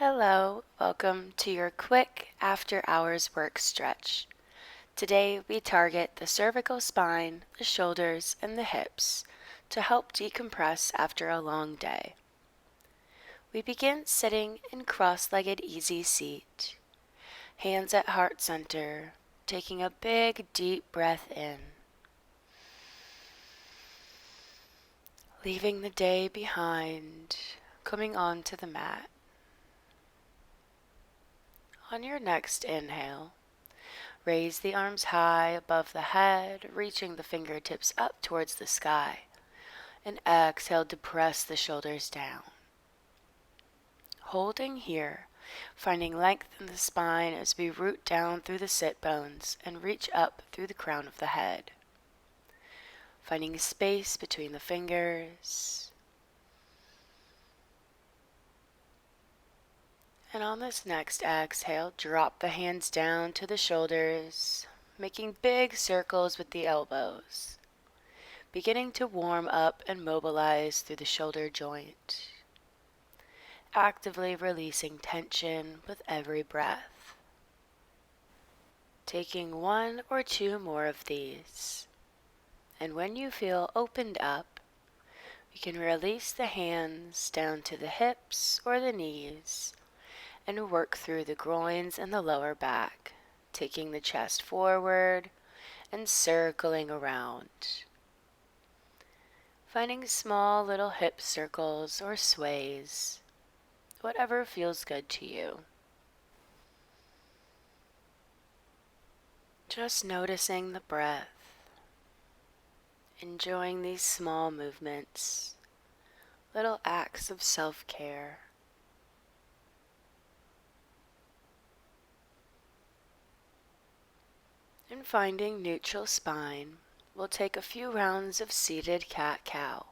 Hello, welcome to your quick after hours work stretch. Today we target the cervical spine, the shoulders, and the hips to help decompress after a long day. We begin sitting in cross-legged easy seat, hands at heart center, taking a big deep breath in, leaving the day behind, coming onto the mat. On your next inhale, raise the arms high above the head, reaching the fingertips up towards the sky. And exhale to press the shoulders down. Holding here, finding length in the spine as we root down through the sit bones and reach up through the crown of the head. Finding space between the fingers. And on this next exhale, drop the hands down to the shoulders, making big circles with the elbows, beginning to warm up and mobilize through the shoulder joint, actively releasing tension with every breath. Taking one or two more of these, and when you feel opened up, you can release the hands down to the hips or the knees and work through the groins and the lower back, taking the chest forward and circling around. Finding small little hip circles or sways, whatever feels good to you. Just noticing the breath, enjoying these small movements, little acts of self-care. And finding neutral spine, we'll take a few rounds of seated cat-cow.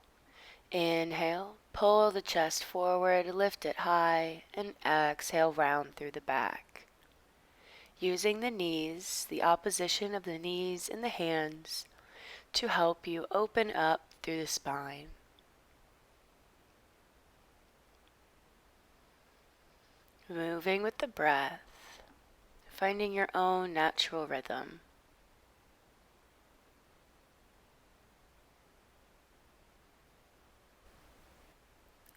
Inhale, pull the chest forward, lift it high, and exhale round through the back. Using the knees, the opposition of the knees and the hands, to help you open up through the spine. Moving with the breath, finding your own natural rhythm.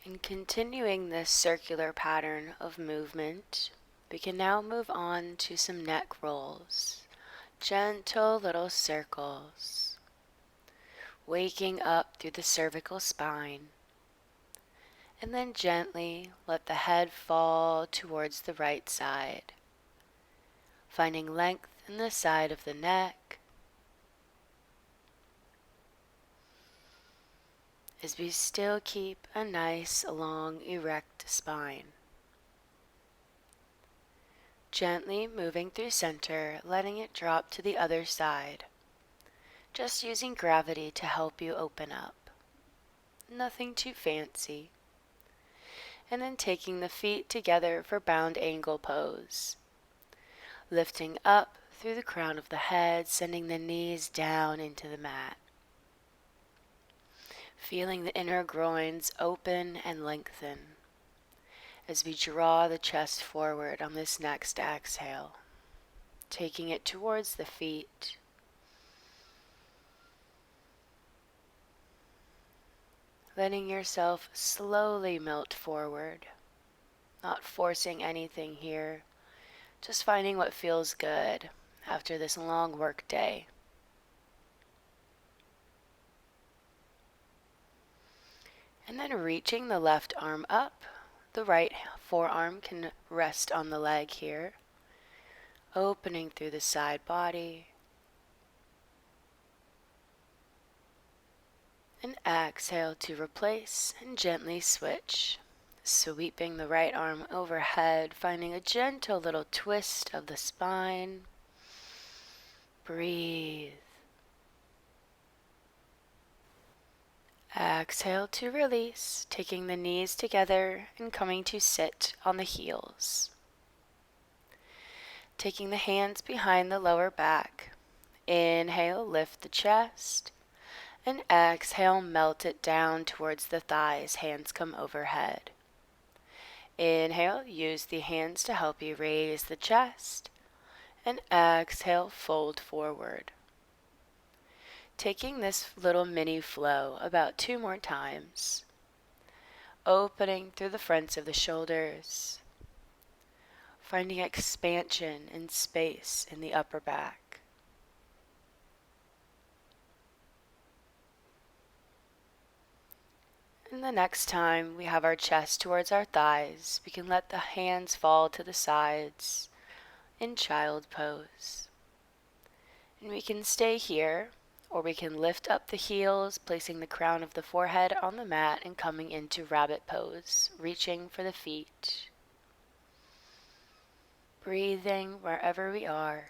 And continuing this circular pattern of movement, we can now move on to some neck rolls, gentle little circles, waking up through the cervical spine, and then gently let the head fall towards the right side, finding length in the side of the neck as we still keep a nice, long, erect spine. Gently moving through center, letting it drop to the other side, just using gravity to help you open up. Nothing too fancy. And then taking the feet together for bound angle pose. Lifting up through the crown of the head, sending the knees down into the mat. Feeling the inner groins open and lengthen as we draw the chest forward on this next exhale, taking it towards the feet. Letting yourself slowly melt forward, not forcing anything here, just finding what feels good after this long work day. And then reaching the left arm up, the right forearm can rest on the leg here, opening through the side body. And exhale to replace and gently switch, sweeping the right arm overhead, finding a gentle little twist of the spine. Breathe. Exhale to release, taking the knees together and coming to sit on the heels. Taking the hands behind the lower back. Inhale, lift the chest. And exhale, melt it down towards the thighs, hands come overhead. Inhale, use the hands to help you raise the chest. And exhale, fold forward. Taking this little mini flow about 2 more times. Opening through the fronts of the shoulders. Finding expansion and space in the upper back. And the next time we have our chest towards our thighs, we can let the hands fall to the sides in child pose. And we can stay here, or we can lift up the heels, placing the crown of the forehead on the mat and coming into rabbit pose, reaching for the feet. Breathing wherever we are.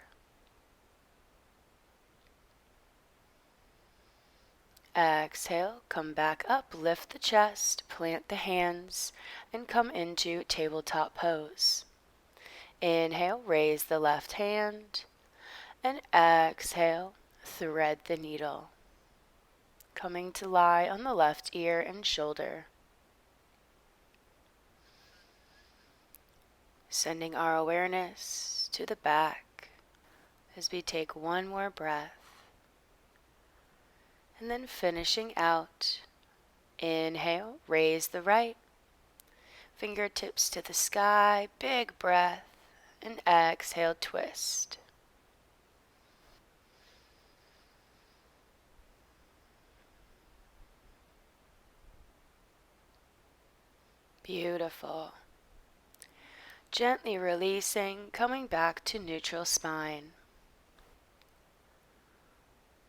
Exhale, come back up, lift the chest, plant the hands, and come into tabletop pose. Inhale, raise the left hand, and exhale, thread the needle. Coming to lie on the left ear and shoulder. Sending our awareness to the back as we take one more breath. And then finishing out, inhale, raise the right, fingertips to the sky, big breath, and exhale, twist. Beautiful. Gently releasing, coming back to neutral spine.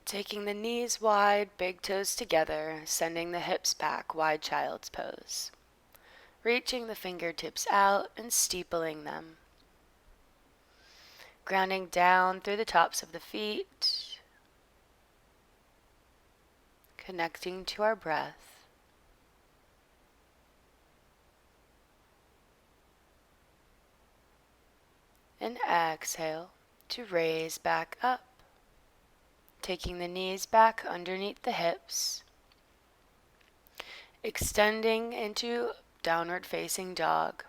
Taking the knees wide, big toes together, sending the hips back, wide child's pose. Reaching the fingertips out and steepling them. Grounding down through the tops of the feet. Connecting to our breath. And exhale to raise back up. Taking the knees back underneath the hips. Extending into downward facing dog.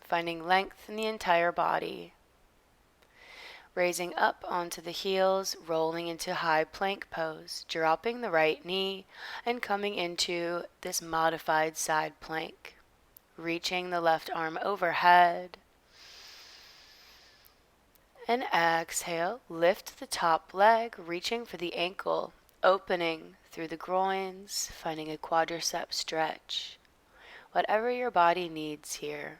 Finding length in the entire body. Raising up onto the heels, rolling into high plank pose, dropping the right knee and coming into this modified side plank. Reaching the left arm overhead. And exhale, lift the top leg, reaching for the ankle, opening through the groins, finding a quadricep stretch. Whatever your body needs here.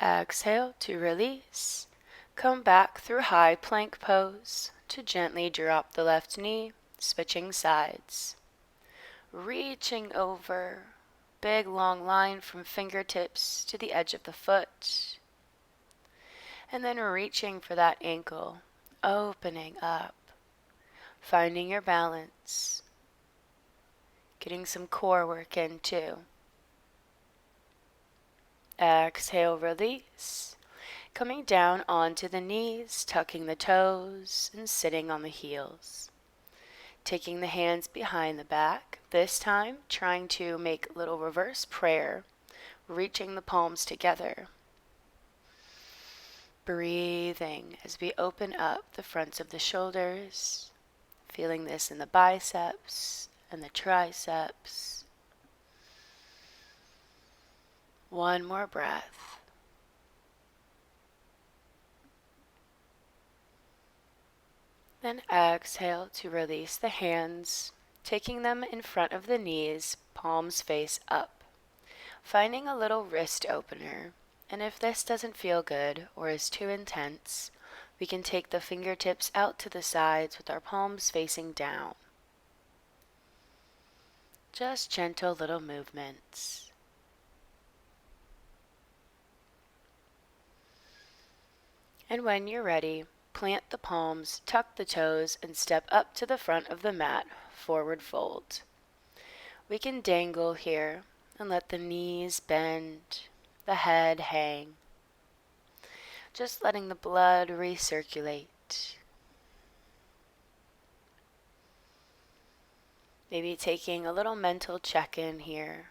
Exhale to release. Come back through high plank pose to gently drop the left knee, switching sides. Reaching over, big long line from fingertips to the edge of the foot. And then reaching for that ankle, opening up, finding your balance, getting some core work in too. Exhale, release, coming down onto the knees, tucking the toes and sitting on the heels. Taking the hands behind the back, this time trying to make a little reverse prayer, reaching the palms together. Breathing as we open up the fronts of the shoulders, feeling this in the biceps and the triceps. One more breath. Then exhale to release the hands, taking them in front of the knees, palms face up. Finding a little wrist opener. And if this doesn't feel good or is too intense, we can take the fingertips out to the sides with our palms facing down. Just gentle little movements. And when you're ready, plant the palms, tuck the toes, and step up to the front of the mat, forward fold. We can dangle here and let the knees bend, the head hang. Just letting the blood recirculate. Maybe taking a little mental check-in here.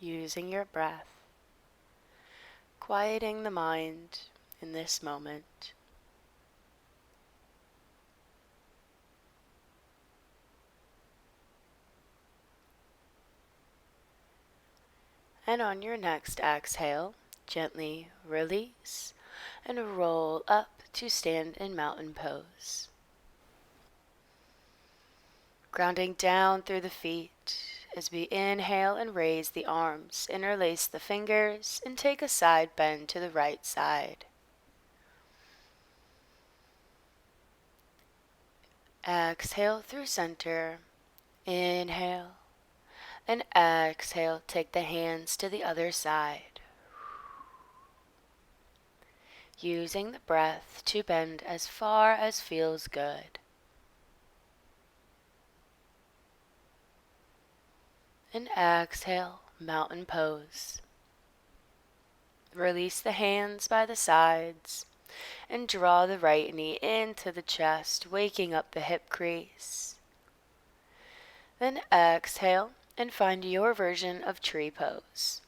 using your breath, quieting the mind in this moment. And on your next exhale, gently release and roll up to stand in mountain pose. Grounding down through the feet as we inhale and raise the arms, interlace the fingers, and take a side bend to the right side. Exhale through center, inhale, and exhale, take the hands to the other side. Using the breath to bend as far as feels good. And exhale, mountain pose. Release the hands by the sides and draw the right knee into the chest, waking up the hip crease. Then exhale and find your version of tree pose.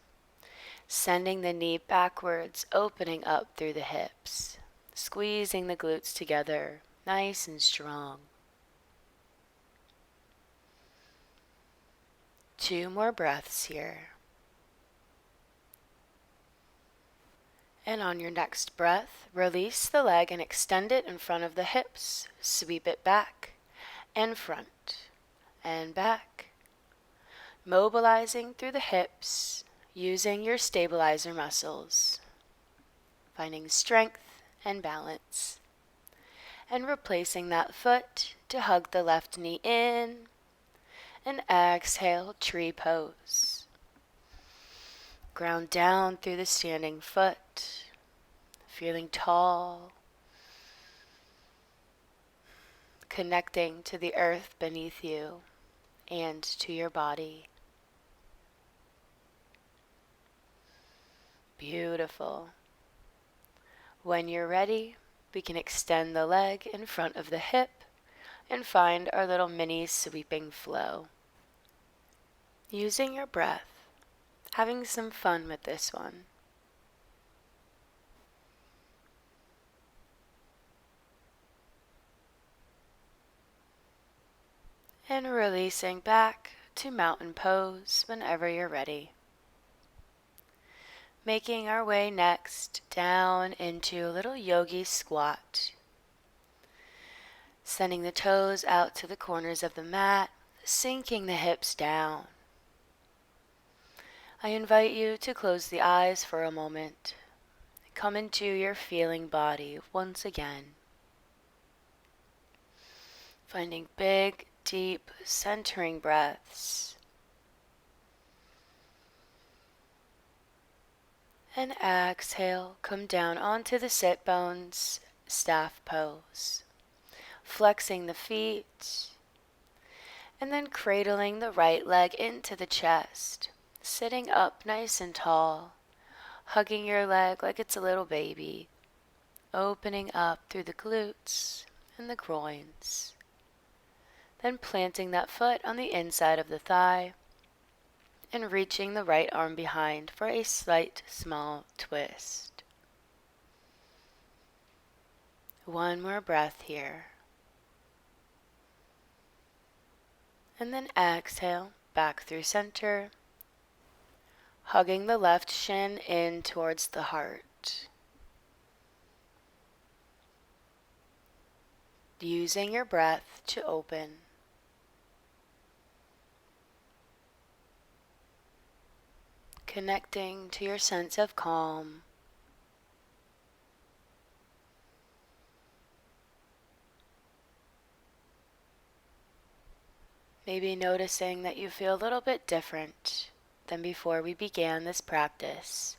Sending the knee backwards, opening up through the hips, squeezing the glutes together, nice and strong. 2 more breaths here. And on your next breath, release the leg and extend it in front of the hips. Sweep it back and front and back. Mobilizing through the hips, using your stabilizer muscles. Finding strength and balance. And replacing that foot to hug the left knee in. And exhale, tree pose. Ground down through the standing foot, feeling tall, connecting to the earth beneath you and to your body. Beautiful. When you're ready, we can extend the leg in front of the hip and find our little mini sweeping flow. Using your breath, having some fun with this one. And releasing back to mountain pose whenever you're ready. Making our way next down into a little yogi squat. Sending the toes out to the corners of the mat, sinking the hips down. I invite you to close the eyes for a moment. Come into your feeling body once again. Finding big, deep, centering breaths. And exhale, come down onto the sit bones, staff pose. Flexing the feet. And then cradling the right leg into the chest. Sitting up nice and tall, hugging your leg like it's a little baby, opening up through the glutes and the groins. Then planting that foot on the inside of the thigh and reaching the right arm behind for a slight small twist. 1 more breath here. And then exhale, back through center. Hugging the left shin in towards the heart. Using your breath to open. Connecting to your sense of calm. Maybe noticing that you feel a little bit different than before we began this practice,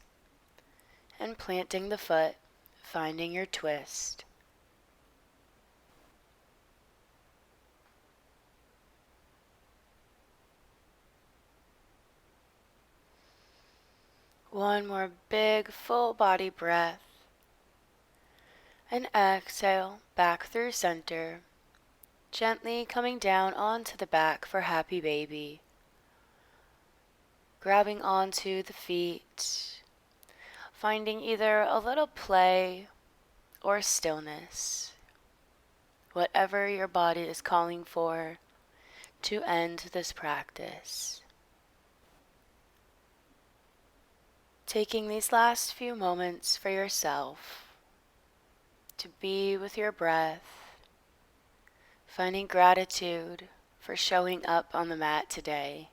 and planting the foot, finding your twist. One more big full body breath, and exhale back through center, gently coming down onto the back for happy baby. grabbing onto the feet, finding either a little play or stillness, whatever your body is calling for to end this practice. Taking these last few moments for yourself to be with your breath, finding gratitude for showing up on the mat today.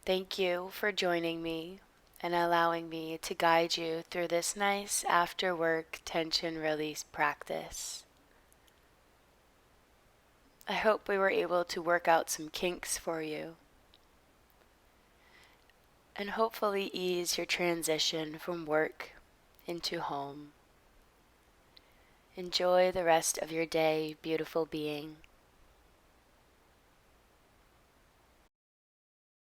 Thank you for joining me and allowing me to guide you through this nice after work tension release practice. I hope we were able to work out some kinks for you and hopefully ease your transition from work into home. Enjoy the rest of your day, beautiful being.